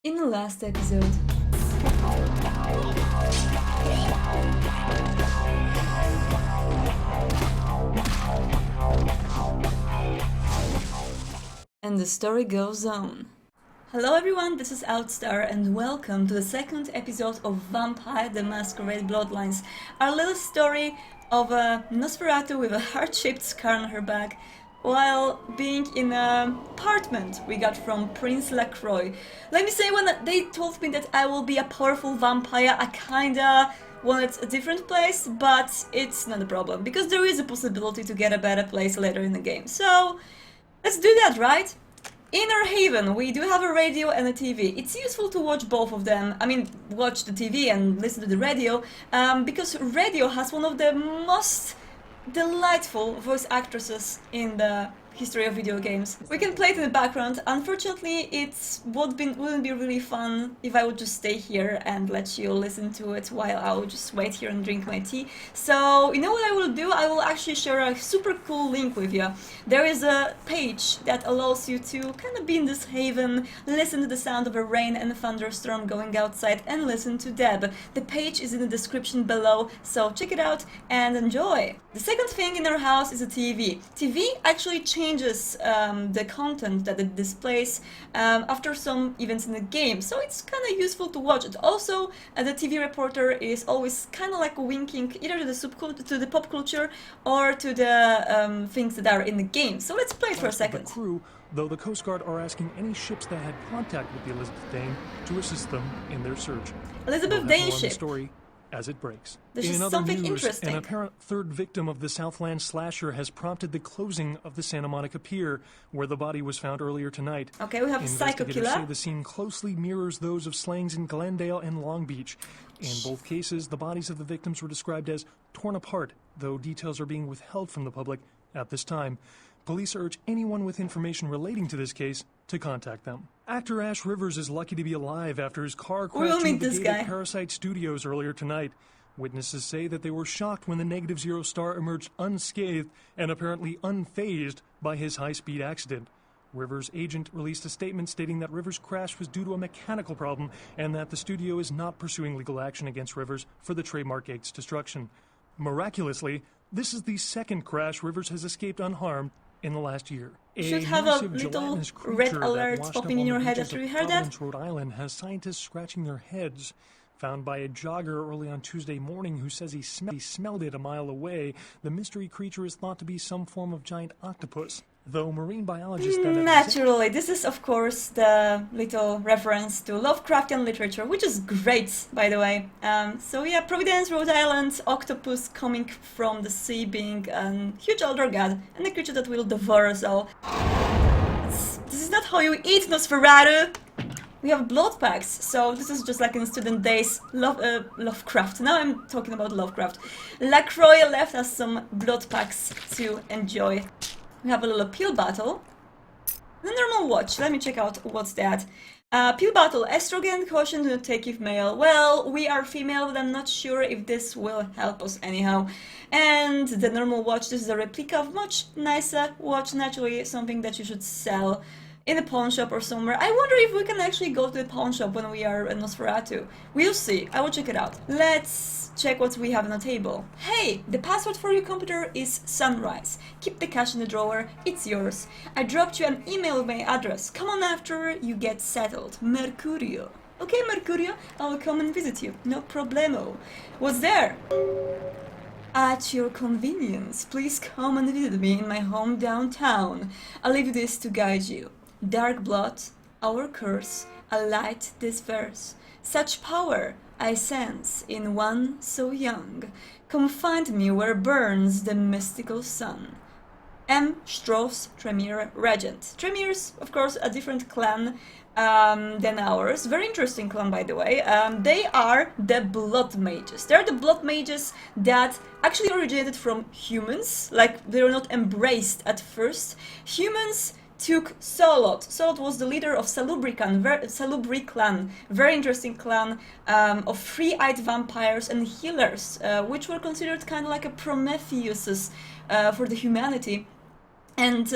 In the last episode, and the story goes on. Hello everyone, this is Outstar and welcome to the second episode of Vampire the Masquerade Bloodlines, our little story of a Nosferatu with a heart-shaped scar on her back while being in an apartment we got from Prince Lacroix. Let me say, when they told me that I will be a powerful vampire, I kinda wanted a different place, but it's not a problem, because there is a possibility to get a better place later in the game. So, let's do that, right? In our haven, we do have a radio and a TV. It's useful to watch both of them. I mean, watch the TV and listen to the radio, because radio has one of the most delightful voice actresses in the history of video games. We can play it in the background. Unfortunately, wouldn't be really fun if I would just stay here and let you listen to it while I would just wait here and drink my tea. So, you know what I will do? I will actually share a super cool link with you. There is a page that allows you to kind of be in this haven, listen to the sound of a rain and a thunderstorm going outside, and listen to Deb. The page is in the description below, so check it out and enjoy. The second thing in our house is a TV. TV actually changes the content that it displays after some events in the game, so it's kind of useful to watch it. Also, the TV reporter is always kind of like winking either to the pop culture or to the things that are in the game. So let's play it for a second. The crew, though the Coast Guard are asking any ships that had contact with the Elizabeth Dane to assist them in their search. Elizabeth Dane ship. Story as it breaks. This In is other something news, interesting. an apparent third victim of the Southland slasher has prompted the closing of the Santa Monica Pier, where the body was found earlier tonight. Okay, we have a psycho Investigators killer. say the scene closely mirrors those of slayings in Glendale and Long Beach. In both cases, the bodies of the victims were described as torn apart, though details are being withheld from the public at this time. Police urge anyone with information relating to this case to contact them. Actor Ash Rivers is lucky to be alive after his car crashed into the gate at Parasite Studios earlier tonight. Witnesses say that they were shocked when the -0 star emerged unscathed and apparently unfazed by his high-speed accident. Rivers' agent released a statement stating that Rivers' crash was due to a mechanical problem and that the studio is not pursuing legal action against Rivers for the trademark gate's destruction. Miraculously, this is the second crash Rivers has escaped unharmed in the last year. You should have a little red alert popping in your head after you heard that. Rhode Island has scientists scratching their heads. Found by a jogger early on Tuesday morning who says he smelled it a mile away, the mystery creature is thought to be some form of giant octopus. Though marine biologists... Naturally, this is of course the little reference to Lovecraftian literature, which is great, by the way. So yeah, Providence, Rhode Island, octopus coming from the sea, being a huge elder god and a creature that will devour us all. This is not how you eat, Nosferatu! We have blood packs, so this is just like in student days. Lovecraft. Now I'm talking about Lovecraft. Lacroix left us some blood packs to enjoy. We have a little pill bottle. The normal watch. Let me check out what's that. Pill bottle. Estrogen. Caution, do not take if male. Well, we are female, but I'm not sure if this will help us anyhow. And the normal watch. This is a replica of much nicer watch. Naturally, something that you should sell in a pawn shop or somewhere. I wonder if we can actually go to the pawn shop when we are in Nosferatu. We'll see. I will check it out. Let's check what we have on the table. Hey, the password for your computer is Sunrise. Keep the cash in the drawer. It's yours. I dropped you an email with my address. Come on after you get settled. Mercurio. Okay, Mercurio, I will come and visit you. No problemo. What's there? At your convenience, please come and visit me in my home downtown. I'll leave this to guide you. Dark blood, our curse, a light this verse. Such power I sense in one so young. Come find me where burns the mystical sun. M. Strauss, Tremere, Regent. Tremere's, of course, a different clan than ours. Very interesting clan, by the way. They are the Blood Mages. They're the Blood Mages that actually originated from humans. Like, they were not embraced at first. Humans took Solot. Solot was the leader of Salubri clan, very interesting clan of three-eyed vampires and healers, which were considered kind of like a Prometheuses for the humanity. And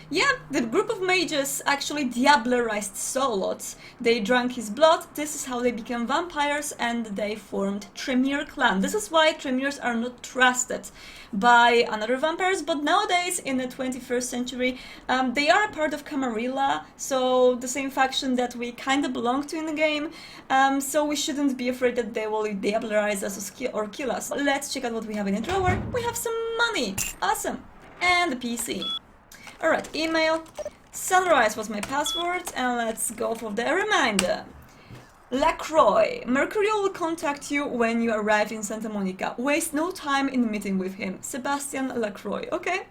yeah, the group of mages actually diablerized Solot. They drank his blood, this is how they became vampires, and they formed Tremere clan. This is why Tremeres are not trusted by another vampires, but nowadays, in the 21st century, they are a part of Camarilla, so the same faction that we kinda belong to in the game, so we shouldn't be afraid that they will diablerize us or kill us. Let's check out what we have in the drawer. We have some money! Awesome! And the PC. Alright, email. Sunrise was my password, and let's go for the reminder. Lacroix. Mercurio will contact you when you arrive in Santa Monica. Waste no time in meeting with him. Sebastian Lacroix. Okay.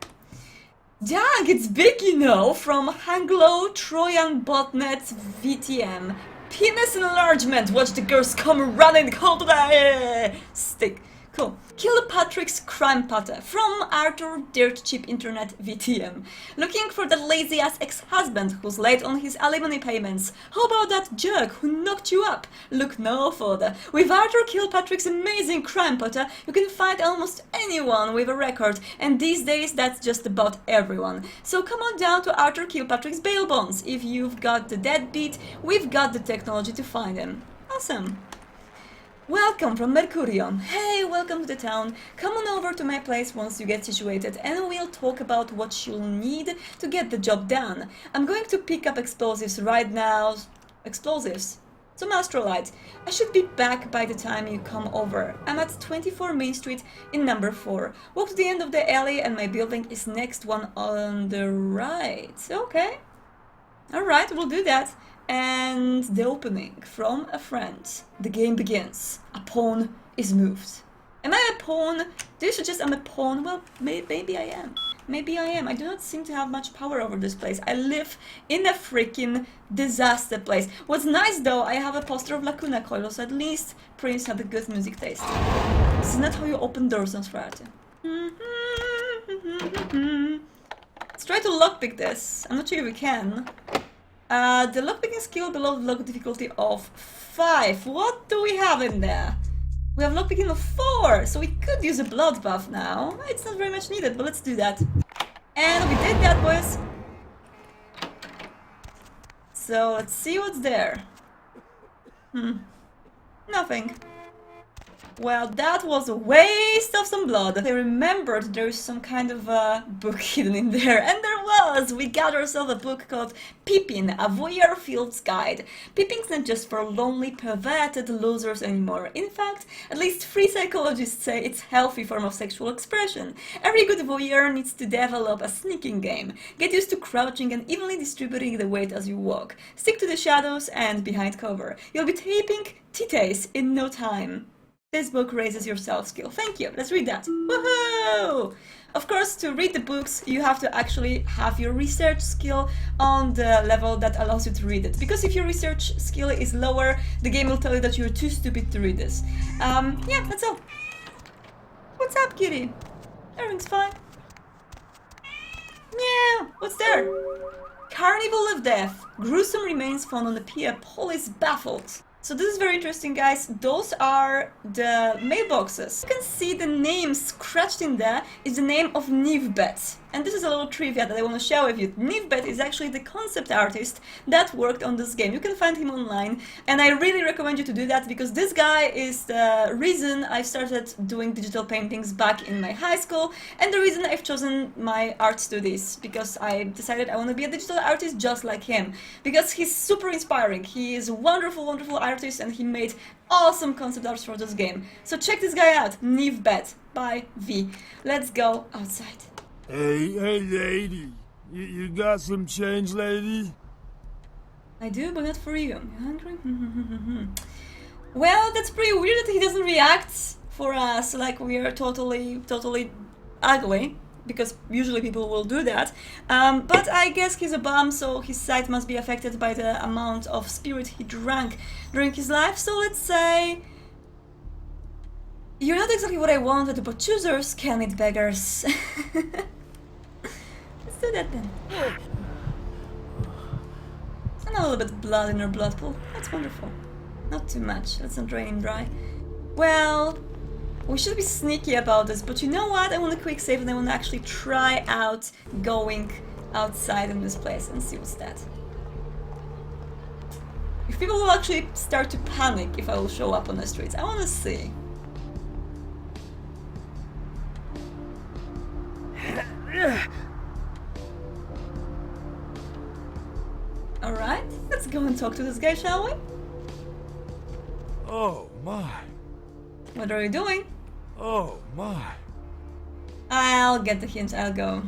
Dang, it's big, you know, from Anglo Trojan Botnet VTM. Penis enlargement. Watch the girls come running. Hold the stick. Cool. Kilpatrick's Crime Patter from Arthur Dirt Cheap Internet VTM. Looking for that lazy ass ex-husband who's late on his alimony payments. How about that jerk who knocked you up? Look no further. With Arthur Kilpatrick's amazing Crime Patter, you can find almost anyone with a record, and these days that's just about everyone. So come on down to Arthur Kilpatrick's bail bonds. If you've got the deadbeat, we've got the technology to find him. Awesome. Welcome from Mercurio. Hey, welcome to the town. Come on over to my place once you get situated and we'll talk about what you'll need to get the job done. I'm going to pick up explosives right now. Explosives? Some astrolite. I should be back by the time you come over. I'm at 24 Main Street in number 4. Walk to the end of the alley and my building is next one on the right. Okay. Alright, we'll do that. And the opening from a friend. The game begins. A pawn is moved. Am I a pawn? Do you suggest I'm a pawn? Well, maybe I am. Maybe I am. I do not seem to have much power over this place. I live in a freaking disaster place. What's nice though, I have a poster of Lacuna Coil, so at least Prince had a good music taste. This is not how you open doors, Nosferatu. Let's try to lockpick this. I'm not sure if we can. The lockpicking skill below the lock difficulty of 5. What do we have in there? We have lockpicking of 4, so we could use a blood buff now. It's not very much needed, but let's do that. And we did that, boys. So let's see what's there. Nothing. Well, that was a waste of some blood. I remembered there's some kind of a book hidden in there, and there was! We got ourselves a book called Pippin, a Voyeur Field's Guide. Pippin's not just for lonely, perverted losers anymore. In fact, at least 3 psychologists say it's a healthy form of sexual expression. Every good voyeur needs to develop a sneaking game. Get used to crouching and evenly distributing the weight as you walk. Stick to the shadows and behind cover. You'll be taping titties in no time. This book raises your self-skill. Thank you. Let's read that. Woohoo! Of course, to read the books, you have to actually have your research skill on the level that allows you to read it. Because if your research skill is lower, the game will tell you that you're too stupid to read this. Yeah, that's all. What's up, kitty? Everything's fine. Yeah, what's there? Carnival of Death. Gruesome remains found on the pier. Police baffled. So this is very interesting, guys. Those are the mailboxes. You can see the name scratched in there is the name of Nivbet. And this is a little trivia that I want to share with you. Nivbet is actually the concept artist that worked on this game. You can find him online, and I really recommend you to do that because this guy is the reason I started doing digital paintings back in my high school, and the reason I've chosen my art studies, because I decided I want to be a digital artist just like him, because he's super inspiring. He is a wonderful, wonderful artist, and he made awesome concept art for this game. So check this guy out, Nivbet by V. Let's go outside. Hey, lady. You got some change, lady? I do, but not for you. You hungry? Well, that's pretty weird that he doesn't react for us like we are totally ugly, because usually people will do that. But I guess he's a bum, so his sight must be affected by the amount of spirit he drank during his life. So let's say... You're not exactly what I wanted, but choosers can eat beggars. Let's do that then. And a little bit of blood in her blood pool. That's wonderful. Not too much. Let's not drain him dry. Well, We should be sneaky about this, but you know what? I want a quick save and I want to actually try out going outside in this place and see what's that. If people will actually start to panic if I will show up on the streets, I want to see. Alright, let's go and talk to this guy, shall we? Oh, my. What are you doing? Oh, my. I'll get the hint, I'll go.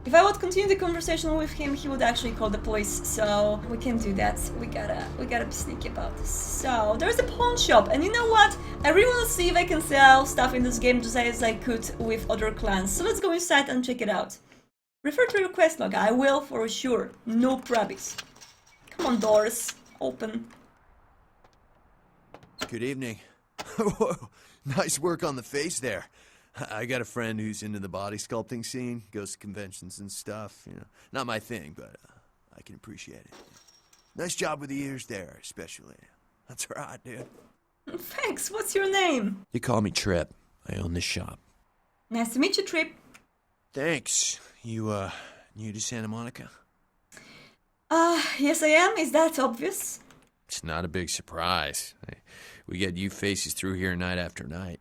If I would continue the conversation with him, he would actually call the police, so we can do that. We gotta be sneaky about this. So, there's a pawn shop, and you know what? I really want to see if I can sell stuff in this game just as I could with other clans. So let's go inside and check it out. Refer to your quest log. I will for sure. No probbies. Come on, doors. Open. Good evening. Whoa, nice work on the face there. I got a friend who's into the body sculpting scene, goes to conventions and stuff, you know. Not my thing, but I can appreciate it. Nice job with the ears there, especially. That's right, dude. Thanks. What's your name? They call me Trip. I own this shop. Nice to meet you, Trip. Thanks. You, new to Santa Monica? Yes I am. Is that obvious? It's not a big surprise. We get you faces through here night after night.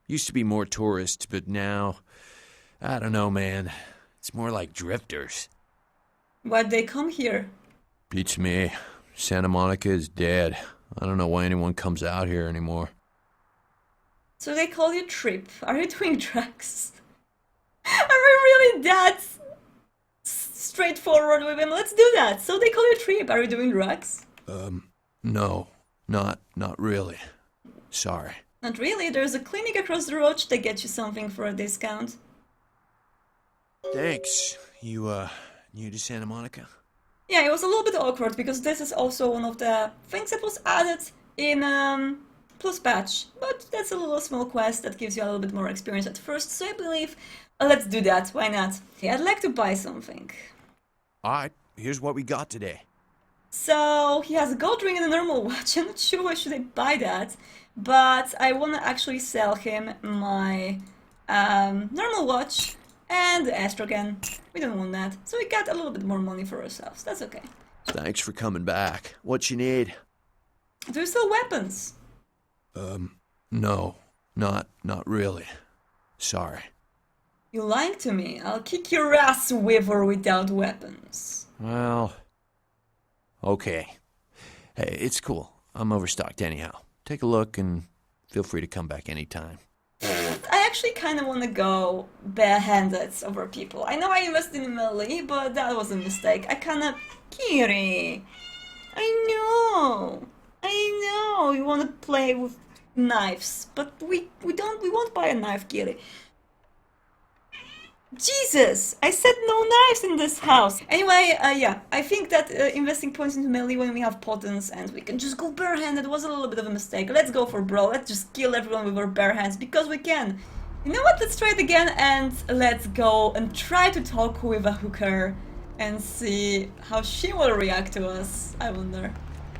Used to be more tourists, but now, I don't know, man. It's more like drifters. Why'd they come here? Beats me. Santa Monica is dead. I don't know why anyone comes out here anymore. So they call you Trip. Are you doing drugs? Are we really that straightforward with him? Let's do that. So they call you Trip. Are you doing drugs? No. Not really. Sorry. Not really. There's a clinic across the road that gets you something for a discount. Thanks. You, new to Santa Monica? Yeah, it was a little bit awkward because this is also one of the things that was added in Plus Patch. But that's a little small quest that gives you a little bit more experience at first, so I believe let's do that. Why not? Yeah, I'd like to buy something. Alright, here's what we got today. So he has a gold ring and a normal watch. I'm not sure why should I buy that, but I want to actually sell him my normal watch and the estrogen. We don't want that, so we got a little bit more money for ourselves. That's okay. Thanks for coming back. What you need? Do you sell weapons? No. Not really. Sorry. You lying to me. I'll kick your ass with or without weapons. Well, okay. Hey, it's cool. I'm overstocked anyhow. Take a look and feel free to come back anytime. I actually kind of want to go barehanded over people. I know I invested in melee, but that was a mistake. I kind of... Kiri! I know! You want to play with knives, but we won't buy a knife, Kiri. Jesus! I said no knives in this house! Anyway, yeah, I think that investing points into melee when we have potence and we can just go barehanded was a little bit of a mistake. Let's go for brawl. Let's just kill everyone with our bare hands because we can. You know what? Let's try it again and let's go and try to talk with a hooker and see how she will react to us. I wonder.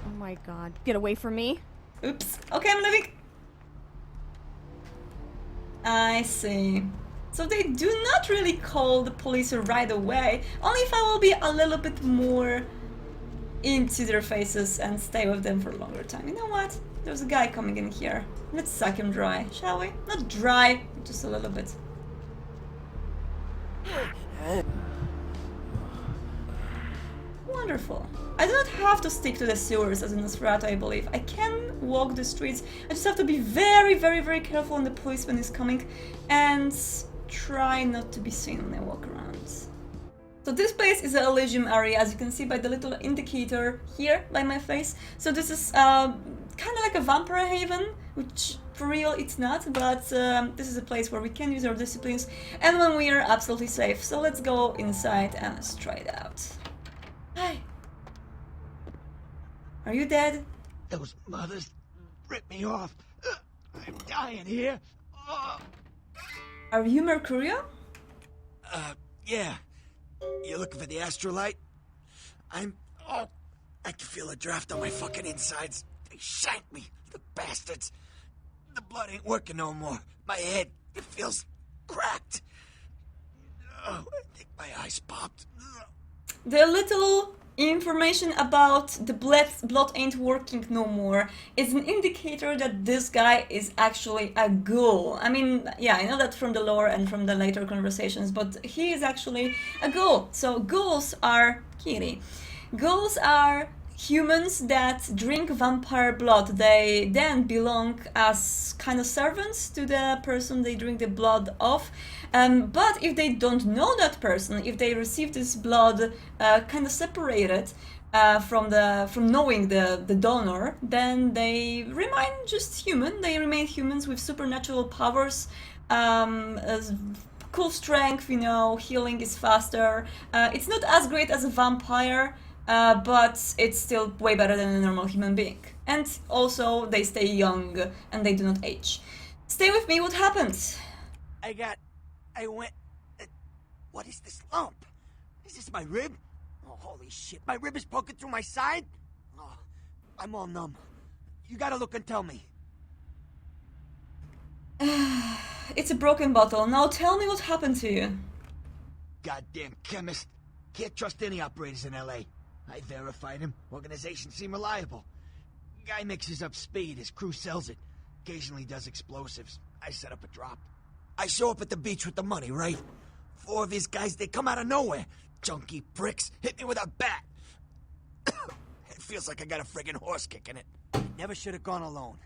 Oh my god. Get away from me. Oops. Okay, I'm leaving. I see. So they do not really call the police right away, only if I will be a little bit more into their faces and stay with them for a longer time. You know what? There's a guy coming in here. Let's suck him dry, shall we? Not dry, just a little bit. Wonderful. I do not have to stick to the sewers as in Nosferatu, I believe. I can walk the streets. I just have to be very, very, very careful when the policeman is coming and try not to be seen when I walk around. So this place is the Elysium area, as you can see by the little indicator here by my face. So this is kind of like a vampire haven, which for real it's not, but this is a place where we can use our disciplines and when we are absolutely safe. So let's go inside and let's try it out. Hi. Are you dead? Those mothers ripped me off. I'm dying here. Are you Mercurio? Yeah. You looking for the astrolite? Oh, I can feel a draft on my fucking insides. They shanked me, the bastards. The blood ain't working no more. My head, it feels cracked. Oh, I think my eyes popped. The little information about the blood ain't working no more is an indicator that this guy is actually a ghoul. I mean, yeah, I know that from the lore and from the later conversations, but he is actually a ghoul. So ghouls are kitty. Ghouls are humans that drink vampire blood. They then belong as kind of servants to the person they drink the blood of. But if they don't know that person, if they receive this blood kind of separated from knowing the donor, then they remain just human. They remain humans with supernatural powers. Cool strength, you know, healing is faster. It's not as great as a vampire, but it's still way better than a normal human being. And also, they stay young and they do not age. Stay with me, what happened? What is this lump? Is this my rib? Oh, holy shit, my rib is poking through my side? Oh, I'm all numb. You gotta look and tell me. It's a broken bottle. Now tell me what happened to you. Goddamn chemist. Can't trust any operators in LA. I verified him. Organizations seem reliable. Guy mixes up speed. His crew sells it. Occasionally does explosives. I set up a drop. I show up at the beach with the money, right? 4 of his guys, they come out of nowhere. Junky pricks hit me with a bat. It feels like I got a friggin' horse kick in it. Never should have gone alone.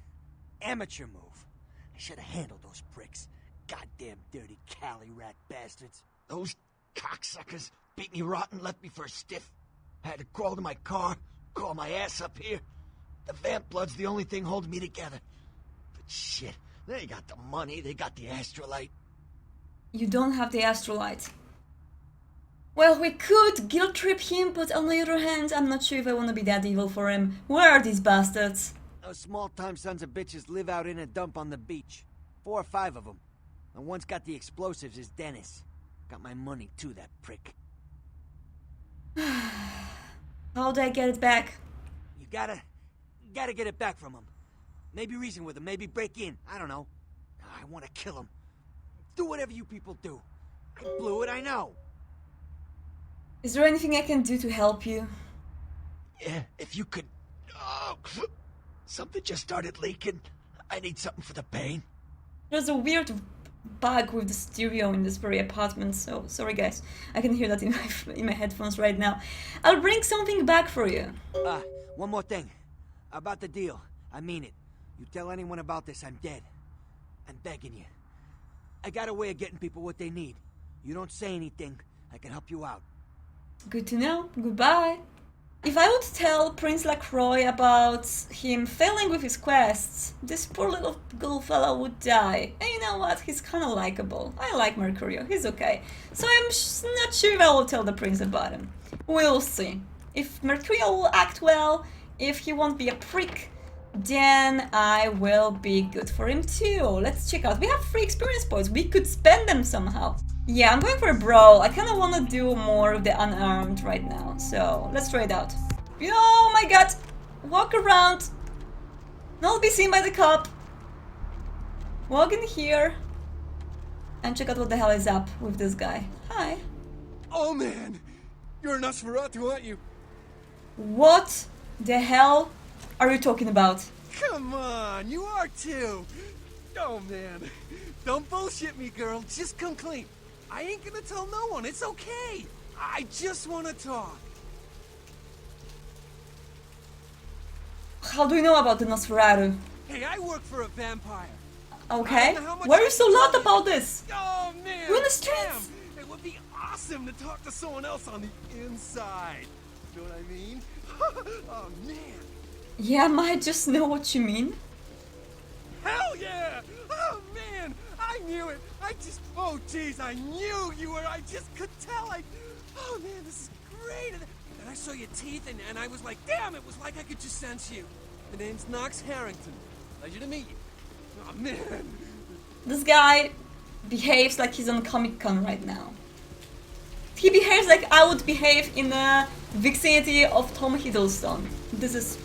Amateur move. I should have handled those pricks. Goddamn dirty Cali rat bastards. Those cocksuckers beat me rotten, left me for a stiff. I had to crawl to my car, crawl my ass up here. The vamp blood's the only thing holding me together. But shit, they got the money, they got the astrolite. You don't have the astrolite. Well, we could guilt trip him, but on the other hand, I'm not sure if I want to be that evil for him. Where are these bastards? Those small-time sons of bitches live out in a dump on the beach. 4 or 5 of them. And one's got the explosives is Dennis. Got my money too, that prick. How do I get it back? You gotta get it back from him. Maybe reason with him, maybe break in. I don't know. I want to kill him. Do whatever you people do. I blew it, I know. Is there anything I can do to help you? Yeah, if you could... Oh, something just started leaking. I need something for the pain. There's a weird bug with the stereo in this very apartment, so sorry guys. I can hear that in my headphones right now. I'll bring something back for you. One more thing. About the deal. I mean it. You tell anyone about this, I'm dead. I'm begging you. I got a way of getting people what they need. You don't say anything, I can help you out. Good to know. Goodbye. If I would tell Prince LaCroix about him failing with his quests, this poor little ghoul fellow would die. And you know what? He's kind of likable. I like Mercurio. He's okay. So I'm not sure if I will tell the prince about him. We'll see. If Mercurio will act well, if he won't be a prick, then I will be good for him too. Let's check out. We have 3 experience points. We could spend them somehow. Yeah, I'm going for a brawl. I kind of want to do more of the unarmed right now. So let's try it out. Oh my god! Walk around. Not be seen by the cop. Walk in here. And check out what the hell is up with this guy. Hi. Oh man! You're a Nosferatu, aren't you? What the hell are you talking about? Come on, you are too! Oh man, don't bullshit me, girl. Just come clean. I ain't gonna tell no one, it's okay. I just wanna talk. How do you know about the Nosferatu? Hey, I work for a vampire. Okay. I don't know how much Why are I you so can loud tell you. about this? Oh man! We're in the streets. Damn, it would be awesome to talk to someone else on the inside. You know what I mean? Oh man! Yeah, I might just know what you mean. Hell yeah! Oh man! I knew it! Oh jeez, I knew you were, I just could tell, oh man, this is great! And I saw your teeth and I was like, damn, it was like I could just sense you. The name's Knox Harrington. Pleasure to meet you. Oh man! This guy behaves like he's on Comic-Con right now. He behaves like I would behave in the vicinity of Tom Hiddleston. This is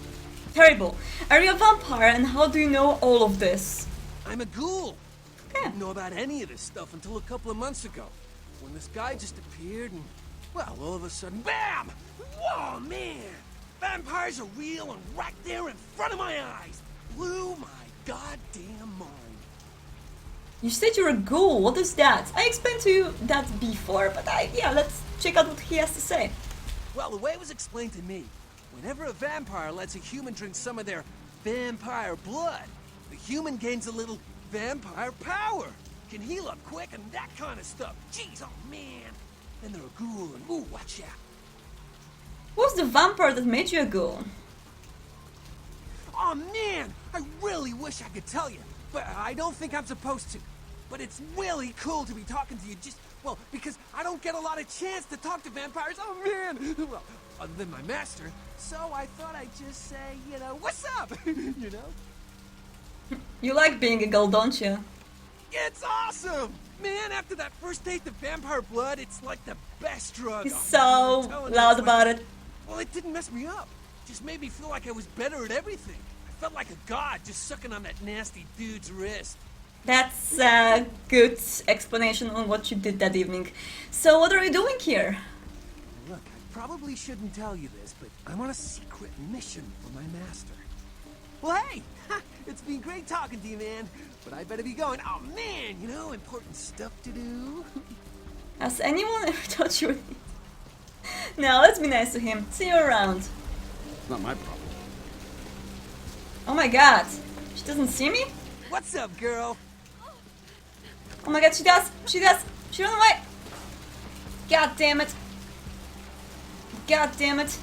terrible. Are you a vampire and how do you know all of this? I'm a ghoul. I Okay. didn't know about any of this stuff until a couple of months ago, when this guy just appeared and, well, all of a sudden, BAM! Whoa, man! Vampires are real and right there in front of my eyes. Blew my goddamn mind. You said you're a ghoul. What is that? I explained to you that before, but yeah, let's check out what he has to say. Well, the way it was explained to me, whenever a vampire lets a human drink some of their vampire blood, the human gains a little vampire power. Can heal up quick and that kind of stuff. Jeez, oh man. Then they're a ghoul and ooh, watch out. Who's the vampire that made you a ghoul? Oh man, I really wish I could tell you, but I don't think I'm supposed to. But it's really cool to be talking to you just, well, because I don't get a lot of chance to talk to vampires. Oh man! Well, other than my master, so I thought I'd just say, you know, what's up? You know? You like being a ghoul, don't you? It's awesome! Man, after that first taste of vampire blood, it's like the best drug. He's Oh, so I'm telling you, loud it's like- about it. Well, it didn't mess me up. Just made me feel like I was better at everything. I felt like a god just sucking on that nasty dude's wrist. That's a good explanation on what you did that evening. So what are you doing here? Look, I probably shouldn't tell you this, but I'm on a secret mission for my master. Well, hey! It's been great talking to you, man. But I better be going. Oh, man, you know, important stuff to do. Has anyone ever taught you anything? No, let's be nice to him. See you around. It's not my problem. Oh my god. She doesn't see me? What's up, girl? Oh my god, she does! She does! She ran away! God damn it! God damn it!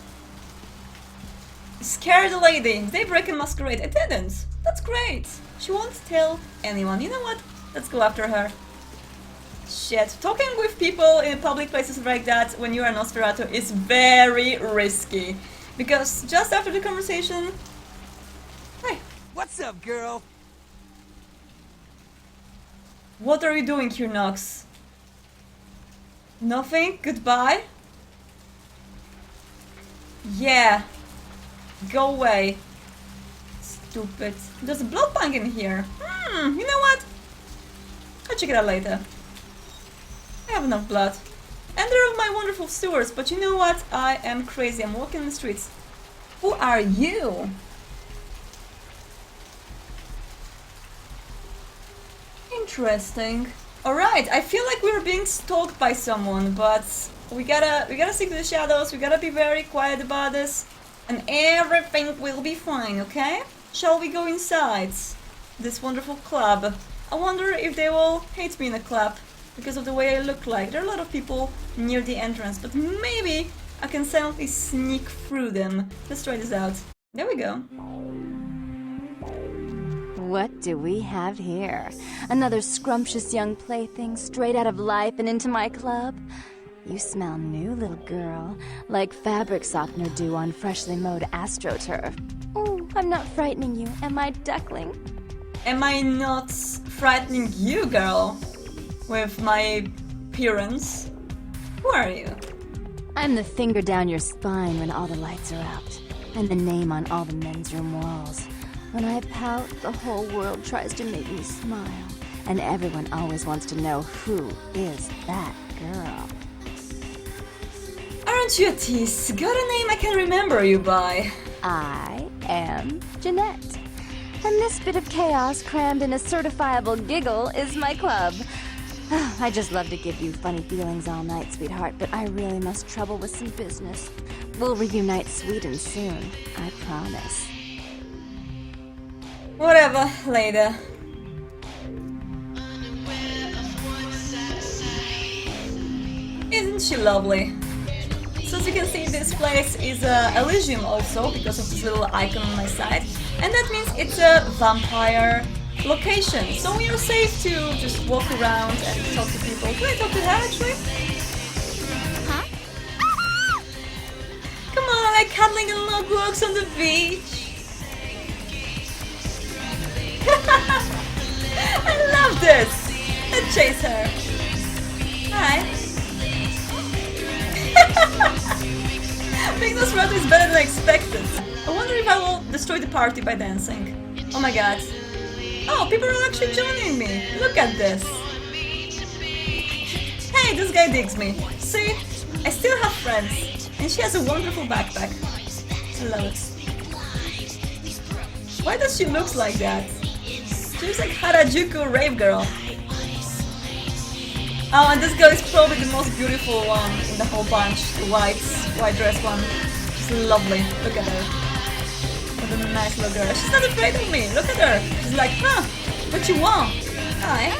Scare the lady! Daybreak and Masquerade. I didn't! That's great! She won't tell anyone. You know what? Let's go after her. Shit. Talking with people in public places like that when you are Nosferatu is very risky. Because just after the conversation... Hey! What's up, girl? What are you doing here, Nox? Nothing? Goodbye? Yeah. Go away. Stupid. There's a blood bank in here. You know what? I'll check it out later. I have enough blood. And there are my wonderful sewers, but you know what? I am crazy. I'm walking the streets. Who are you? Interesting. Alright, I feel like we're being stalked by someone, but we gotta stick to the shadows, we gotta be very quiet about this, and everything will be fine, okay? Shall we go inside this wonderful club? I wonder if they will hate me in the club because of the way I look like. There are a lot of people near the entrance, but maybe I can silently sneak through them. Let's try this out. There we go. What do we have here? Another scrumptious young plaything straight out of life and into my club? You smell new, little girl, like fabric softener dew on freshly mowed astroturf. Oh, I'm not frightening you, am I, duckling? Am I not frightening you, girl? With my appearance? Who are you? I'm the finger down your spine when all the lights are out, and the name on all the men's room walls. When I pout, the whole world tries to make me smile, and everyone always wants to know who is that girl. Aren't you a tease? Got a name I can remember you by. I am Jeanette, and this bit of chaos crammed in a certifiable giggle is my club. I just love to give you funny feelings all night, sweetheart, but I really must trouble with some business. We'll reunite sweet and soon, I promise. Whatever, later. Isn't she lovely? So as you can see, this place is Elysium also, because of this little icon on my side. And that means it's a vampire location. So we are safe to just walk around and talk to people. Can I talk to her actually? Huh? Come on, like cuddling and log walks on the beach. I love this! Let's chase her. Hi. Being Nosferatu is better than expected. I wonder if I will destroy the party by dancing. Oh my god. Oh, people are actually joining me. Look at this. Hey, this guy digs me. See? I still have friends. And she has a wonderful backpack. I love it. Why does she look like that? She looks like Harajuku rave girl. Oh, and this girl is probably the most beautiful one in the whole bunch. The white dress one. She's lovely. Look at her. What a nice little girl. She's not afraid of me. Look at her. She's like, huh, what you want? Hi.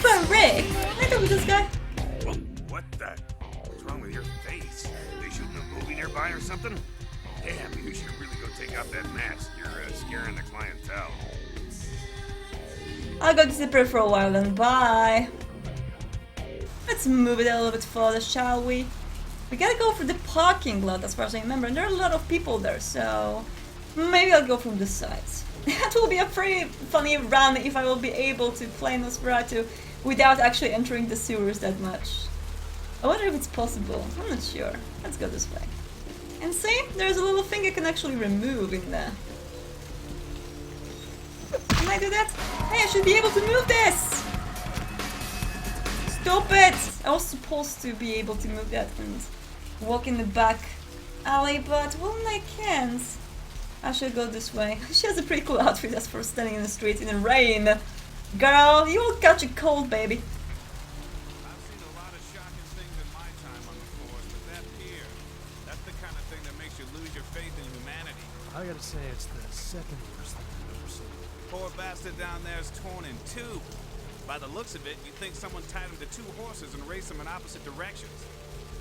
Beret. Can I talk with this guy? Whoa, what the? What's wrong with your face? They shooting a movie nearby or something? Damn, you should really go take off that mask. You're scaring the clientele. I'll go disappear for a while then. Bye. Let's move it a little bit further, shall we? We gotta go for the parking lot as far as I remember, and there are a lot of people there, so maybe I'll go from the sides. That will be a pretty funny run if I will be able to play Nosferatu without actually entering the sewers that much. I wonder if it's possible. I'm not sure. Let's go this way. And see, there's a little thing I can actually remove in there. Can I do that? Hey, I should be able to move this! Stop it! I was supposed to be able to move that and walk in the back alley, but well, I can't. I should go this way. She has a pretty cool outfit as for standing in the street in the rain. Girl, you will catch a cold, baby. I've seen a lot of shocking things in my time on the force, but that here, that's the kind of thing that makes you lose your faith in humanity. I gotta say, it's the second worst thing I've ever seen. Poor bastard down there is torn in two. By the looks of it, you'd think someone tied him to two horses and raced them in opposite directions.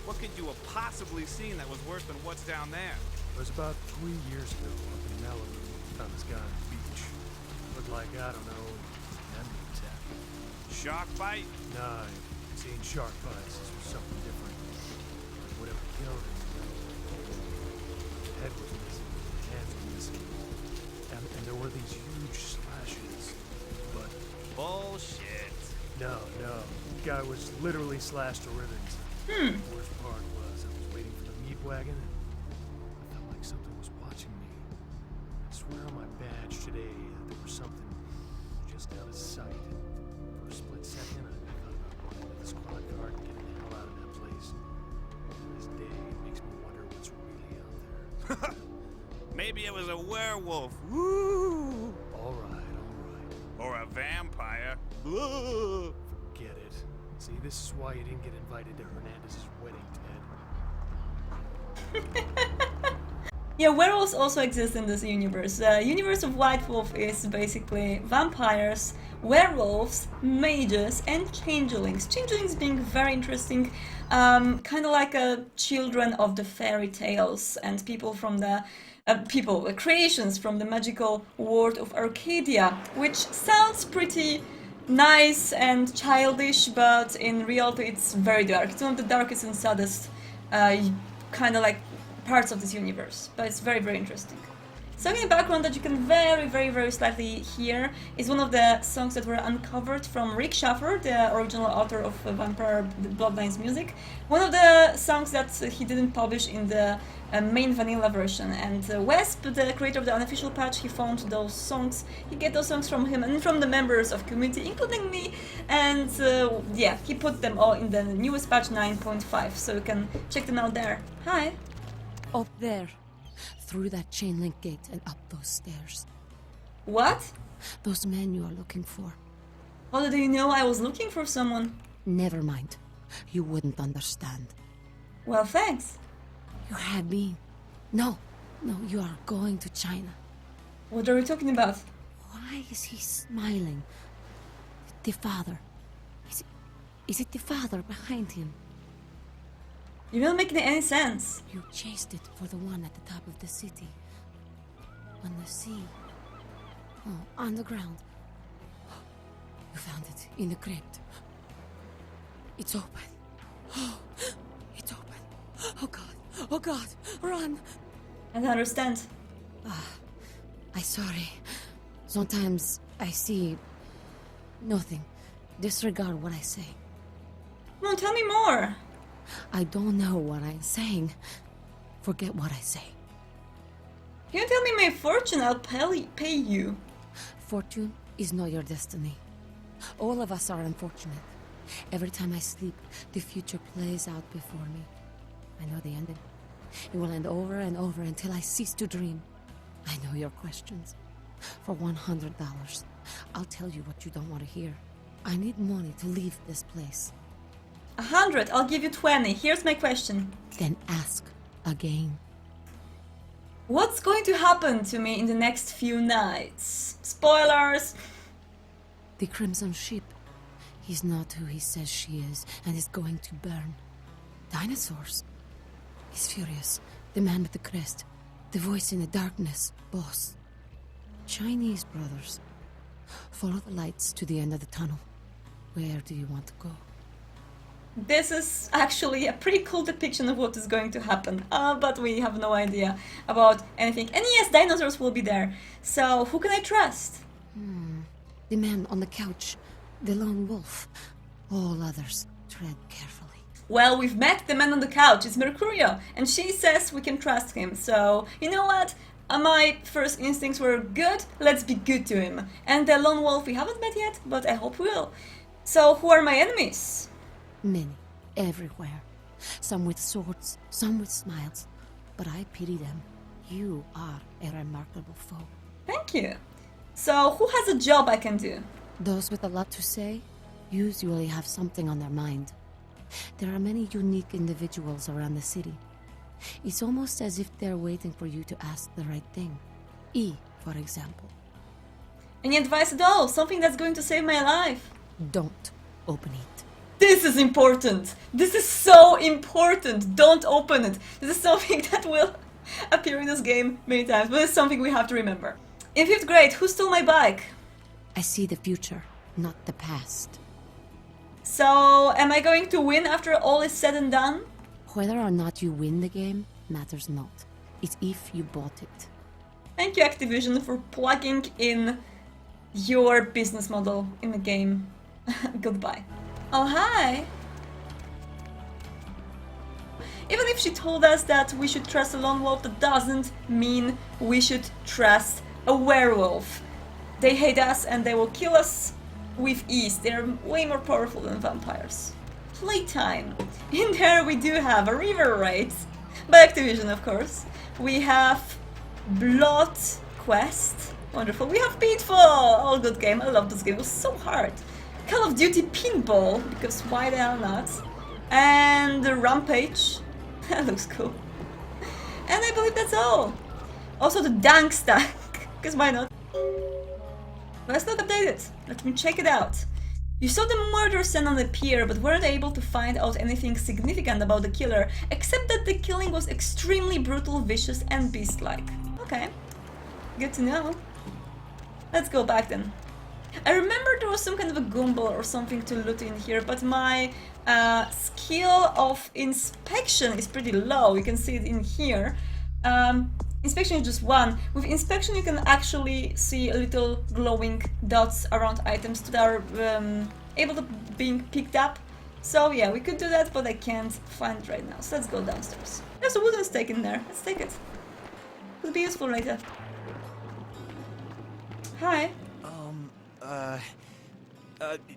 What could you have possibly seen that was worse than what's down there? It was about 3 years ago up in Malibu. Found this guy on the beach. Looked like, I don't know, an animal attack. Shark bite? Nah, I've seen shark bites. This was something different. Whatever killed him, his head was missing, his hands were missing. And there were these huge slashes. But Bullshit. no. The guy was literally slashed to ribbons. The worst part was I was waiting for the meat wagon and I felt like something was watching me. I swear on my badge today that there was something just out of sight. For a split second, I thought about running with the squad car and getting the hell out of that place. To this day, it makes me wonder what's really out there. Maybe it was a werewolf. Woo! All right. Or a vampire. Ugh. Forget it. See, this is why you didn't get invited to Hernandez's wedding, Ted. Yeah, werewolves also exist in this universe. The universe of White Wolf is basically vampires, werewolves, mages, and changelings. Changelings being very interesting, kind of like children of the fairy tales and people from the creations from the magical world of Arcadia, which sounds pretty nice and childish, but in reality it's very dark. It's one of the darkest and saddest kind of like parts of this universe, but it's very, very interesting. Song in the background that you can very slightly hear is one of the songs that were uncovered from Rick Schaffer, the original author of Vampire Bloodlines music. One of the songs that he didn't publish in the main vanilla version, and Wesp, the creator of the unofficial patch, he found those songs. He get those songs from him and from the members of community, including me, and yeah, he put them all in the newest patch 9.5, so you can check them out there. Hi! Up there. Through that chain link gate and up those stairs. What? Those men you are looking for. How do you know I was looking for someone? Never mind. You wouldn't understand. Well, thanks. You have been. No, you are going to China. What are we talking about? Why is he smiling? The father. Is it the father behind him? You're not making any sense. You chased it for the one at the top of the city. On the sea. Oh, on the ground. You found it in the crypt. It's open. Oh, it's open. Oh God, run. I don't understand. I'm sorry. Sometimes I see nothing. Disregard what I say. Come on, tell me more. I don't know what I'm saying. Forget what I say. Can you tell me my fortune? I'll pay you. Fortune is not your destiny. All of us are unfortunate. Every time I sleep, the future plays out before me. I know the ending. It will end over and over until I cease to dream. I know your questions. For $100, I'll tell you what you don't want to hear. I need money to leave this place. 100, I'll give you 20. Here's my question. Then ask again. What's going to happen to me in the next few nights? Spoilers! The Crimson Ship. He's not who he says she is, and is going to burn. Dinosaurs. He's furious. The man with the crest. The voice in the darkness. Boss. Chinese brothers. Follow the lights to the end of the tunnel. Where do you want to go? This is actually a pretty cool depiction of what is going to happen, but we have no idea about anything. And yes, dinosaurs will be there. So, who can I trust? The man on the couch. The lone wolf. All others, tread carefully. Well, we've met the man on the couch. It's Mercurio. And she says we can trust him. So, you know what? My first instincts were good. Let's be good to him. And the lone wolf we haven't met yet, but I hope we will. So, who are my enemies? Many, everywhere. Some with swords, some with smiles. But I pity them. You are a remarkable foe. Thank you. So, who has a job I can do? Those with a lot to say usually have something on their mind. There are many unique individuals around the city. It's almost as if they're waiting for you to ask the right thing. E, for example. Any advice at all? Something that's going to save my life? Don't open it. This is important. This is so important. Don't open it. This is something that will appear in this game many times, but it's something we have to remember. In 5th grade, who stole my bike? I see the future, not the past. So, am I going to win after all is said and done? Whether or not you win the game matters not. It's if you bought it. Thank you, Activision, for plugging in your business model in the game. Goodbye. Oh, hi! Even if she told us that we should trust a lone wolf, that doesn't mean we should trust a werewolf. They hate us and they will kill us with ease. They're way more powerful than vampires. Playtime. In there we do have a river raid by Activision, of course. We have Blood Quest. Wonderful. We have Pitfall. All good game. I love this game. It was so hard. Call of Duty Pinball, because why the hell not? And the Rampage. That looks cool. And I believe that's all. Also the Dank Stack, because why not? But it's not updated. Let me check it out. You saw the murder scene on the pier, but weren't able to find out anything significant about the killer, except that the killing was extremely brutal, vicious, and beast-like. Okay. Good to know. Let's go back then. I remember there was some kind of a Ghoul or something to loot in here, but my skill of inspection is pretty low. You can see it in here. Inspection is just 1. With inspection you can actually see little glowing dots around items that are able to being picked up. So yeah, we could do that, but I can't find it right now. So let's go downstairs. There's a wooden stake in there. Let's take it. It'll be useful later. Hi.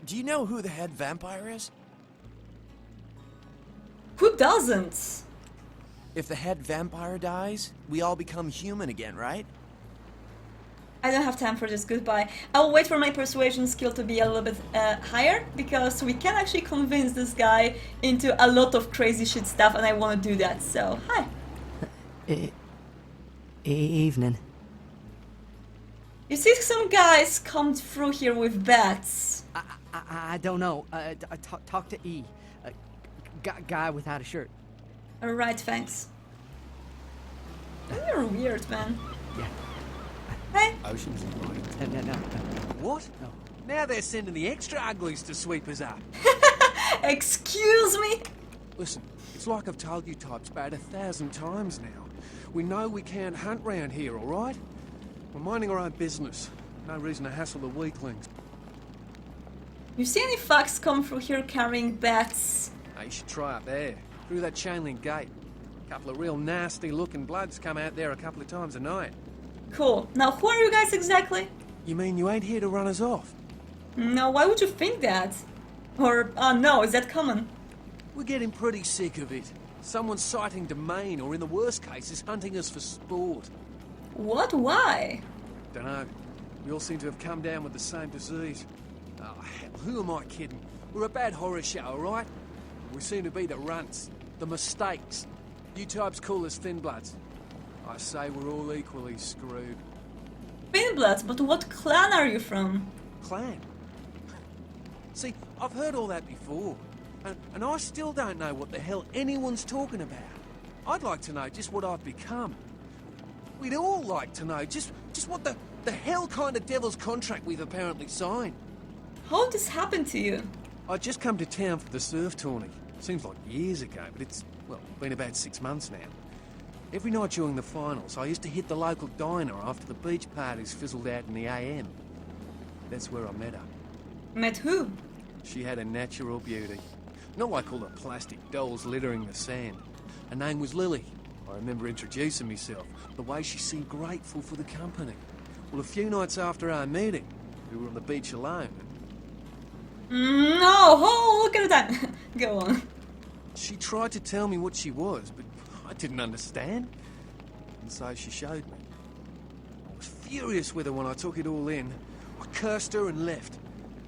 Do you know who the head vampire is? Who doesn't? If the head vampire dies, we all become human again, right? I don't have time for this, goodbye. I'll wait for my persuasion skill to be a little bit higher, because we can actually convince this guy into a lot of crazy shit stuff, and I want to do that, so hi. Evening. You see some guys come through here with bats. I don't know. Talk to E. Guy without a shirt. Alright, thanks. You're weird, man. Yeah. Hey. Ocean's No. What? No. Now they're sending the extra uglies to sweep us up. Excuse me? Listen, it's like I've told you types about 1,000 times now. We know we can't hunt round here, all right? We're minding our own business. No reason to hassle the weaklings. You see any fucks come through here carrying bats? Now, you should try up there, through that chain link gate. Couple of real nasty-looking bloods come out there a couple of times a night. Cool. Now, who are you guys exactly? You mean you ain't here to run us off? No, why would you think that? Or, no, is that common? We're getting pretty sick of it. Someone's sighting domain, or in the worst cases, hunting us for sport. What? Why? Dunno. We all seem to have come down with the same disease. Oh, hell, who am I kidding? We're a bad horror show, alright? We seem to be the runts, the mistakes. You types call us thin bloods. I say we're all equally screwed. Thin-bloods, but what clan are you from? Clan? See, I've heard all that before, and I still don't know what the hell anyone's talking about. I'd like to know just what I've become. We'd all like to know just what the hell kind of devil's contract we've apparently signed. How did this happen to you? I'd just come to town for the surf tourney. Seems like years ago, but it's, well, been about 6 months now. Every night during the finals, I used to hit the local diner after the beach parties fizzled out in the AM. That's where I met her. Met who? She had a natural beauty. Not like all the plastic dolls littering the sand. Her name was Lily. I remember introducing myself, the way she seemed grateful for the company. Well, a few nights after our meeting, we were on the beach alone. No, oh, look at that. Go on. She tried to tell me what she was, but I didn't understand. And so she showed me. I was furious with her when I took it all in. I cursed her and left,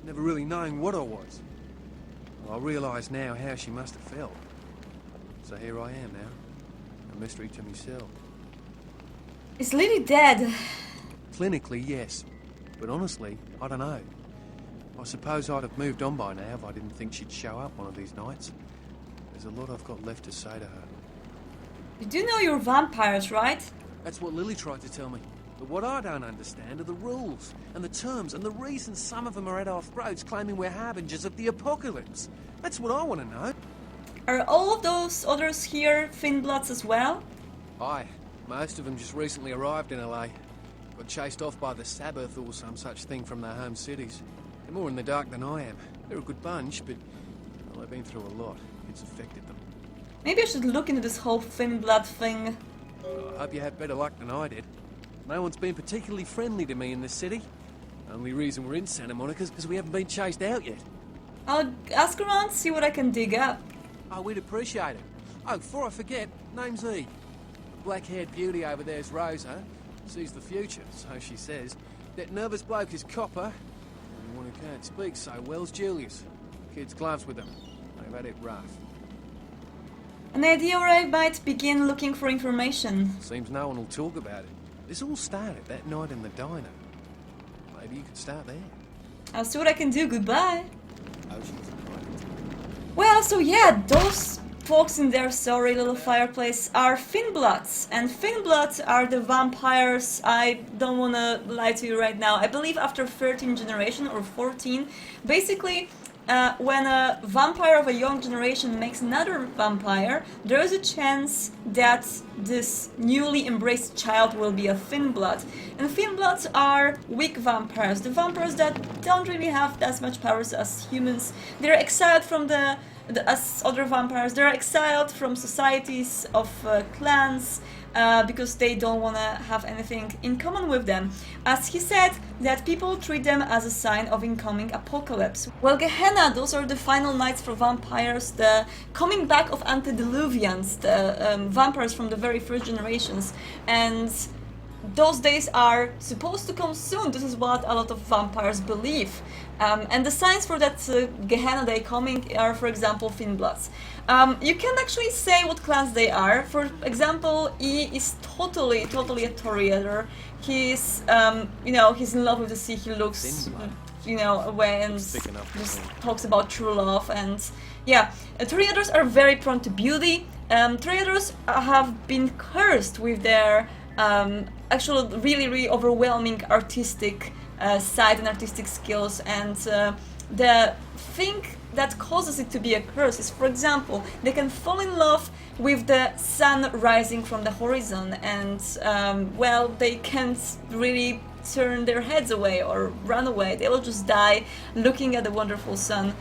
never really knowing what I was. Well, I realise now how she must have felt. So here I am now, a mystery to myself. Is Lily dead? Clinically, yes. But honestly, I don't know. I suppose I'd have moved on by now if I didn't think she'd show up one of these nights. There's a lot I've got left to say to her. You do know you're vampires, right? That's what Lily tried to tell me. But what I don't understand are the rules, and the terms, and the reasons some of them are at our throats claiming we're harbingers of the apocalypse. That's what I want to know. Are all of those others here Thin-bloods as well? Aye. Most of them just recently arrived in LA. Got chased off by the Sabbath or some such thing from their home cities. They're more in the dark than I am. They're a good bunch, but well, they've been through a lot. It's affected them. Maybe I should look into this whole Thin-blood thing. Well, I hope you had better luck than I did. No one's been particularly friendly to me in this city. Only reason we're in Santa Monica is because we haven't been chased out yet. I'll ask around, see what I can dig up. Oh, we'd appreciate it. Oh, before I forget, name's E. The black-haired beauty over there's Rosa. Sees the future, so she says. That nervous bloke is Copper. And the one who can't speak so well's Julius. Kids' gloves with them. They've had it rough. An idea where I might begin looking for information. Seems no one will talk about it. This all started that night in the diner. Maybe you could start there. I'll see what I can do. Goodbye. Oh, she was Well, so yeah, those folks in their sorry little fireplace are Thin-bloods, and Thin-bloods are the vampires. I don't want to lie to you right now. I believe after 13 generation or 14, basically when a vampire of a young generation makes another vampire, there is a chance that this newly embraced child will be a Thin-blood. And Thin-bloods are weak vampires, the vampires that don't really have as much powers as humans. They're exiled from as other vampires. They're exiled from societies of clans because they don't want to have anything in common with them. As he said, that people treat them as a sign of incoming apocalypse. Well, Gehenna, those are the final nights for vampires, the coming back of antediluvians, the vampires from the very first generations. And those days are supposed to come soon. This is what a lot of vampires believe. And the signs for that Gehenna day coming are, for example, Thin-bloods. You can actually say what clans they are. For example, E is totally a Toreador. He's, he's in love with the sea. He looks, away and just talks about true love. And yeah, Toreadors are very prone to beauty. Toreadors have been cursed with their actual really overwhelming artistic side and artistic skills, and the thing that causes it to be a curse is, for example, they can fall in love with the sun rising from the horizon, and they can't really turn their heads away or run away. They will just die looking at the wonderful sun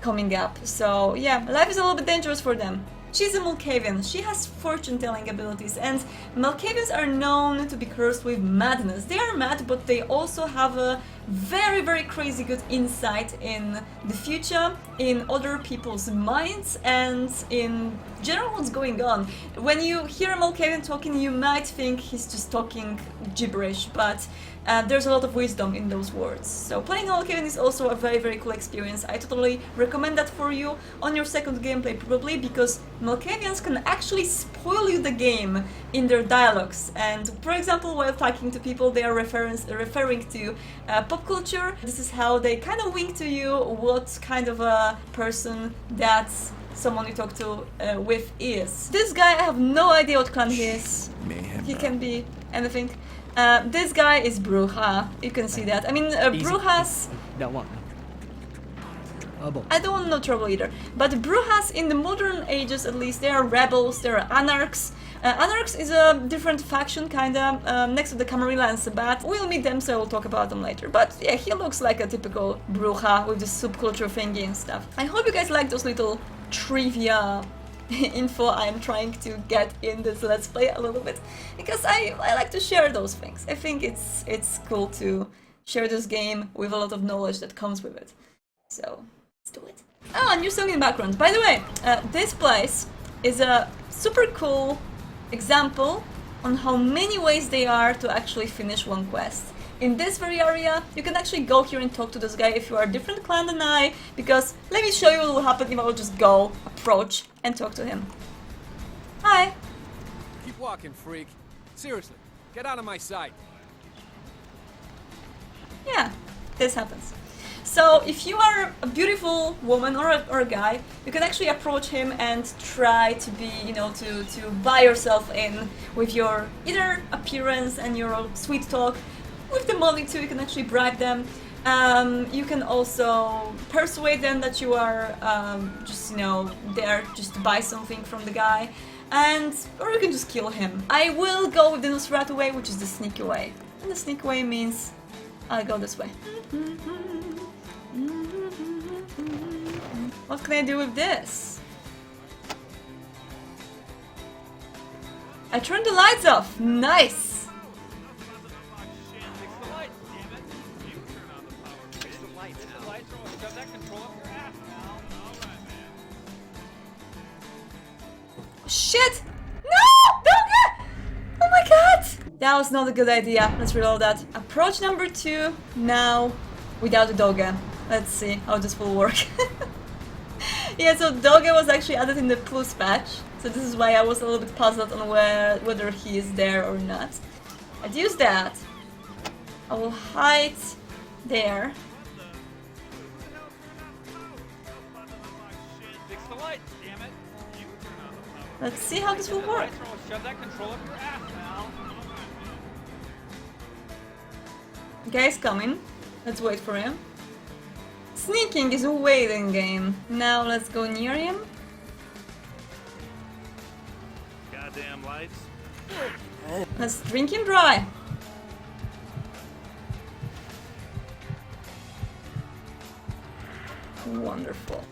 coming up. So yeah, life is a little bit dangerous for them. She's a Malkavian. She has fortune-telling abilities, and Malkavians are known to be cursed with madness. They are mad, but they also have a very, very crazy good insight in the future, in other people's minds, and in general what's going on. When you hear a Malkavian talking, you might think he's just talking gibberish, but there's a lot of wisdom in those words. So playing Malkavian is also a very, very cool experience. I totally recommend that for you on your second gameplay, probably, because Malkavians can actually spoil you the game in their dialogues. And for example, while talking to people, they are referring to pop culture. This is how they kind of wink to you what kind of a person that someone you talk to with is. This guy, I have no idea what clan he is. Mayhem. He can be anything. This guy is Bruja. You can see that. I mean, Brujas... Don't want I don't want no trouble either. But Brujas, in the modern ages at least, they are rebels, they are anarchs. Anarchs is a different faction, kinda, next to the Camarilla, but we'll meet them, so we'll talk about them later. But yeah, he looks like a typical Bruja with the subculture thingy and stuff. I hope you guys like those little trivia info I'm trying to get in this Let's Play a little bit, because I like to share those things. I think it's cool to share this game with a lot of knowledge that comes with it. So, let's do it. Oh, a new song in the background. By the way, this place is a super cool example on how many ways there are to actually finish one quest. In this very area, you can actually go here and talk to this guy if you are a different clan than I, because let me show you what will happen if I will just go, approach, and talk to him. Hi! Keep walking, freak. Seriously, get out of my sight. Yeah, this happens. So, if you are a beautiful woman or a guy, you can actually approach him and try to be, you know, to buy yourself in with your either appearance and your sweet talk. With the money too, you can actually bribe them. You can also persuade them that you are just, you know, there just to buy something from the guy. Or you can just kill him. I will go with the Nosferatu way, which is the sneaky way. And the sneaky way means I'll go this way. What can I do with this? I turned the lights off! Nice! Shit! No! Don't! Oh my god! That was not a good idea. Let's reload that. Approach number 2 now without the Doge. Let's see how this will work. Yeah, so Doge was actually added in the plus patch, so this is why I was a little bit puzzled on whether he is there or not. I'd use that. I will hide there. Fix the lights, damn it. Let's see how this will work. Shove that control up your ass now. Guy's coming. Let's wait for him. Sneaking is a waiting game. Now let's go near him. Goddamn lights. Let's drink him dry. Wonderful.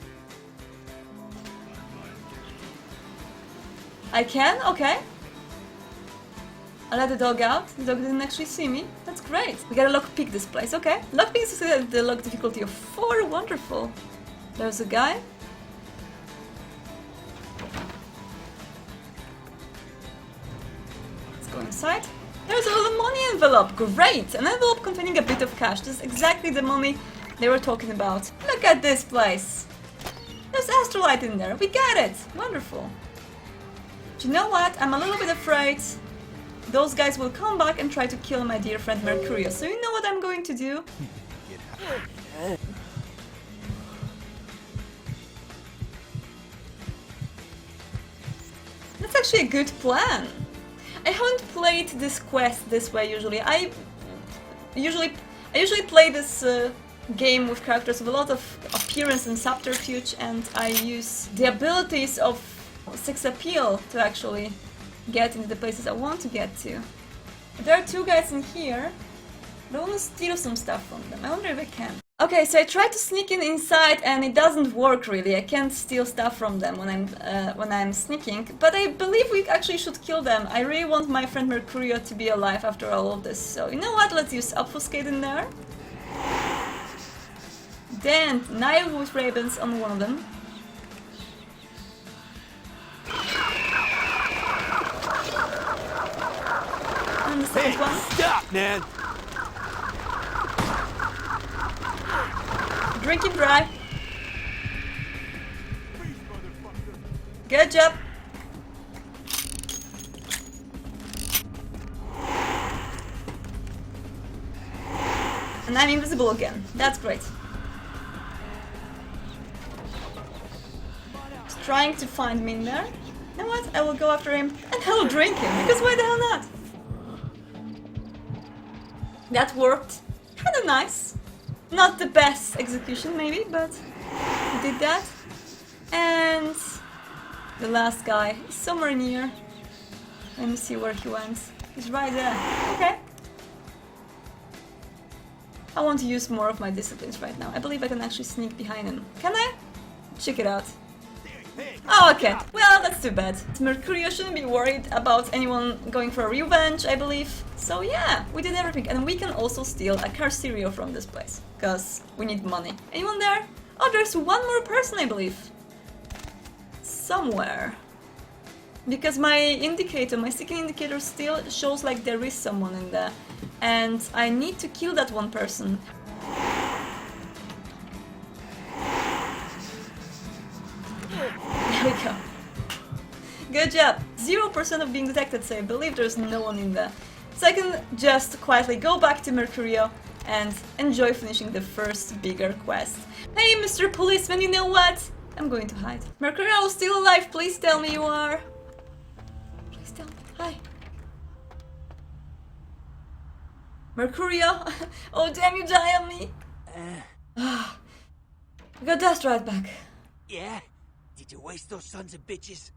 I can? Okay. I let the dog out. The dog didn't actually see me. That's great. We gotta lockpick this place. Okay. Lockpick is the lock difficulty of 4. Wonderful. There's a guy. Let's go inside. There's a little money envelope. Great. An envelope containing a bit of cash. This is exactly the money they were talking about. Look at this place. There's astrolite in there. We got it. Wonderful. Do you know what? I'm a little bit afraid those guys will come back and try to kill my dear friend Mercurio. So you know what I'm going to do? That's actually a good plan. I haven't played this quest this way usually. I usually play this game with characters with a lot of appearance and subterfuge, and I use the abilities of sex appeal to actually get into the places I want to get to. There are 2 guys in here. I want to steal some stuff from them. I wonder if I can. Okay, so I tried to sneak in inside and it doesn't work really. I can't steal stuff from them when I'm sneaking, but I believe we actually should kill them. I really want my friend Mercurio to be alive after all of this. So you know what? Let's use obfuscate in there. Then knife with ravens on one of them. And the second one. Stop, man! Drink him dry. Good job. And I'm invisible again. That's great. He's trying to find me in there. You know what? I will go after him and I will drink him, because why the hell not? That worked. Kinda nice. Not the best execution maybe, but we did that. And the last guy is somewhere near. Let me see where he went. He's right there. Okay. I want to use more of my disciplines right now. I believe I can actually sneak behind him. Can I? Check it out. Oh, okay. Well, that's too bad. Mercurio shouldn't be worried about anyone going for revenge, I believe. So yeah, we did everything. And we can also steal a car stereo from this place. Because we need money. Anyone there? Oh, there's one more person, I believe. Somewhere. Because my indicator, my sticking indicator still shows like there is someone in there. And I need to kill that one person. There we go. Good job. 0% of being detected, so I believe there's no one in there. So I can just quietly go back to Mercurio and enjoy finishing the first bigger quest. Hey, Mr. Policeman, you know what? I'm going to hide. Mercurio is still alive, please tell me you are. Please tell me. Hi. Mercurio? Oh damn, you die on me. I got dust right back. Yeah? Did you waste those sons of bitches?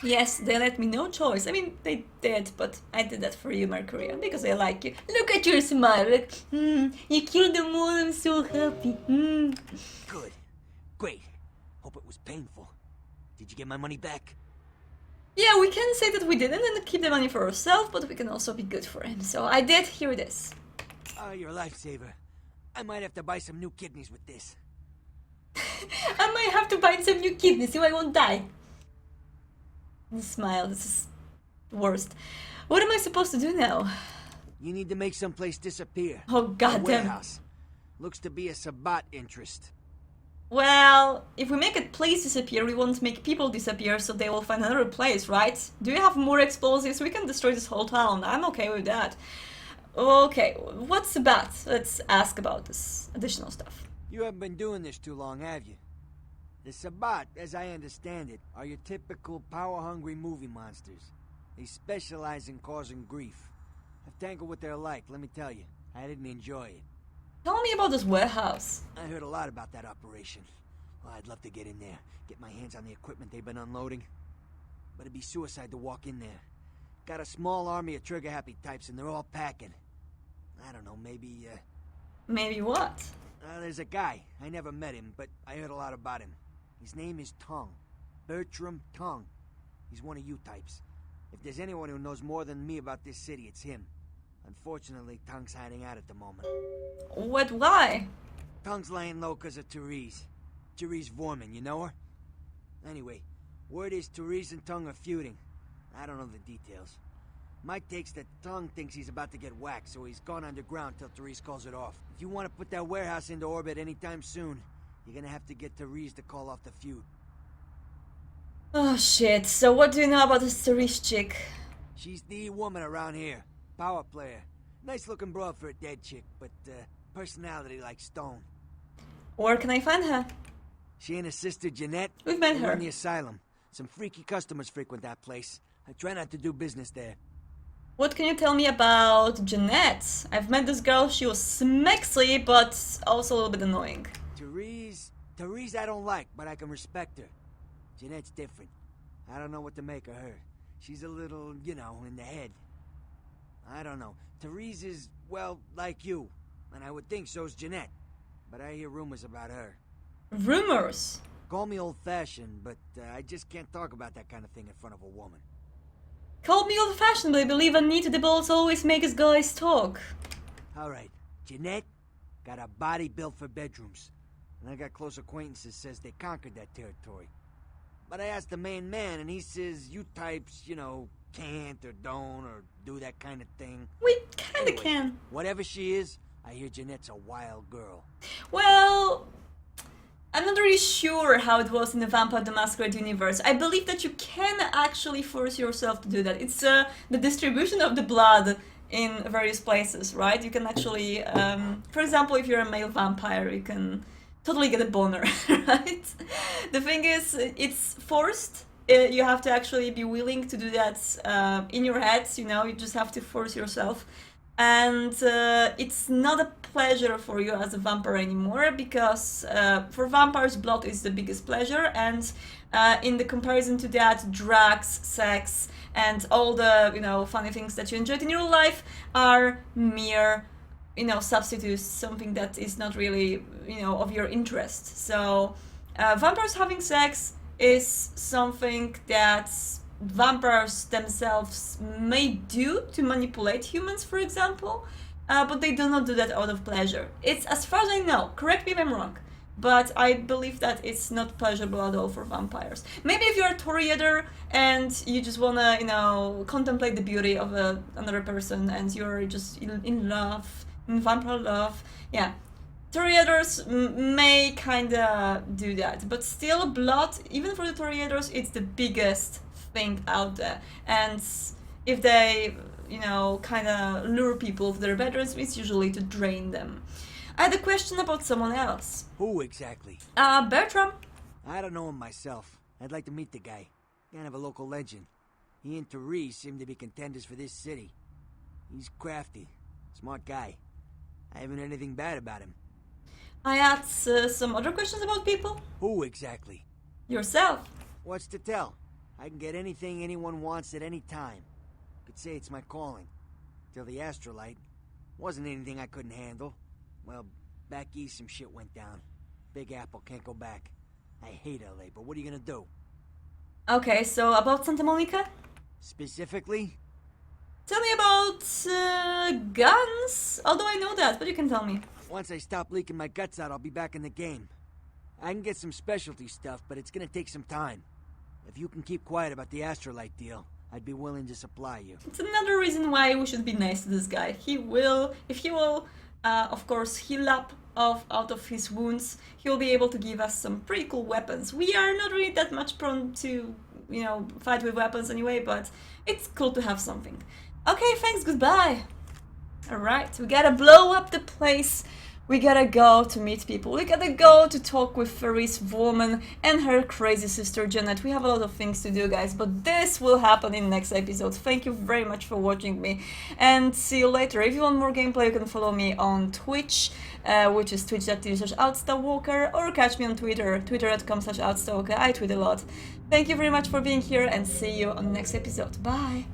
Yes, they let me no choice. I mean, they did, but I did that for you, Mercurio, because I like you. Look at your smile, like, you killed them all, I'm so happy. Good. Great. Hope it was painful. Did you get my money back? Yeah, we can say that we didn't and keep the money for ourselves, but we can also be good for him. So I did, here it is. Oh, you're a lifesaver. I might have to buy some new kidneys with this. I might have to buy some new kidneys so I won't die. The smile, this is worst. What am I supposed to do now? You need to make someplace disappear. Oh goddamn. Warehouse. Looks to be a Sabat interest. Well, if we make a place disappear, we won't make people disappear, so they will find another place, right? Do you have more explosives? We can destroy this whole town. I'm okay with that. Okay, what's Sabat? Let's ask about this additional stuff. You haven't been doing this too long, have you? The Sabat, as I understand it, are your typical power-hungry movie monsters. They specialize in causing grief. I've tangled what they're like, let me tell you. I didn't enjoy it. Tell me about this warehouse. I heard a lot about that operation. Well, I'd love to get in there, get my hands on the equipment they've been unloading. But it'd be suicide to walk in there. Got a small army of trigger-happy types and they're all packing. I don't know, maybe, Maybe what? There's a guy. I never met him, but I heard a lot about him. His name is Tongue. Bertram Tongue. He's one of you types. If there's anyone who knows more than me about this city, it's him. Unfortunately, Tongue's hiding out at the moment. What, why? Tongue's laying low because of Therese. Therese Vorman, you know her? Anyway, word is Therese and Tongue are feuding. I don't know the details. My take's that Tongue thinks he's about to get whacked, so he's gone underground till Therese calls it off. If you want to put that warehouse into orbit anytime soon, you're gonna have to get Therese to call off the feud. Oh shit, so what do you know about this Therese chick? She's the woman around here. Power player. Nice looking broad for a dead chick, but personality like stone. Where can I find her? She and her sister Jeanette We've met her. run the Asylum. Some freaky customers frequent that place. I try not to do business there. What can you tell me about Jeanette? I've met this girl, she was smexy, but also a little bit annoying. Therese I don't like, but I can respect her. Jeanette's different. I don't know what to make of her. She's a little, you know, in the head. I don't know. Therese is, well, like you. And I would think so's Jeanette. but I hear rumors about her. Rumors? Call me old-fashioned, but I just can't talk about that kind of thing in front of a woman. Call me old-fashioned, but I believe unneeded balls always make us guys talk. Alright, Jeanette got a body built for bedrooms. And I got close acquaintances says they conquered that territory. But I asked the main man, and he says you types, you know, can't or don't or do that kind of thing. We kinda Anyway, can. Whatever she is, I hear Jeanette's a wild girl. Well, I'm not really sure how it was in the Vampire the Masquerade universe. I believe that you can actually force yourself to do that. It's the distribution of the blood in various places, right? You can actually, for example, if you're a male vampire, you can totally get a boner, right? The thing is, it's forced. You have to actually be willing to do that in your head, you know, you just have to force yourself. And it's not a pleasure for you as a vampire anymore, because for vampires, blood is the biggest pleasure, and in the comparison to that, drugs, sex, and all the, you know, funny things that you enjoyed in your life are mere, you know, substitutes, something that is not really, you know, of your interest. So vampires having sex is something that vampires themselves may do to manipulate humans, for example, but they do not do that out of pleasure. It's, as far as I know, correct me if I'm wrong, but I believe that it's not pleasurable at all for vampires. Maybe if you're a Toreador and you just wanna, you know, contemplate the beauty of another person and you're just in love, in vampire love, yeah. Toreadors may kinda do that, but still blood, even for the Toreadors, it's the biggest thing out there. And if they, you know, kinda lure people to their bedrooms, it's usually to drain them. I had a question about someone else. Who exactly? Bertram. I don't know him myself. I'd like to meet the guy. Kind of a local legend. He and Therese seem to be contenders for this city. He's crafty. Smart guy. I haven't heard anything bad about him. I had some other questions about people. Who exactly? Yourself. What's to tell? I can get anything anyone wants at any time. Could say it's my calling. Till the Astrolite. Wasn't anything I couldn't handle. Well, back east some shit went down. Big Apple can't go back. I hate LA, but what are you gonna do? Okay, so about Santa Monica? Specifically? Tell me about guns. Although I know that, but you can tell me. Once I stop leaking my guts out, I'll be back in the game. I can get some specialty stuff, but it's gonna take some time. If you can keep quiet about the Astrolite deal, I'd be willing to supply you. It's another reason why we should be nice to this guy. He will, if he will, of course, heal up out of his wounds, he'll be able to give us some pretty cool weapons. We are not really that much prone to, you know, fight with weapons anyway, but it's cool to have something. Okay, thanks, goodbye. Alright, we gotta blow up the place. We gotta go to meet people. We gotta go to talk with Therese Woman and her crazy sister Janet. We have a lot of things to do, guys, but this will happen in next episode. Thank you very much for watching me, and see you later. If you want more gameplay, you can follow me on Twitch, which is twitch.tv/outstarwalker, or catch me on Twitter, twitter.com/outstarwalker. I tweet a lot. Thank you very much for being here, and see you on the next episode. Bye!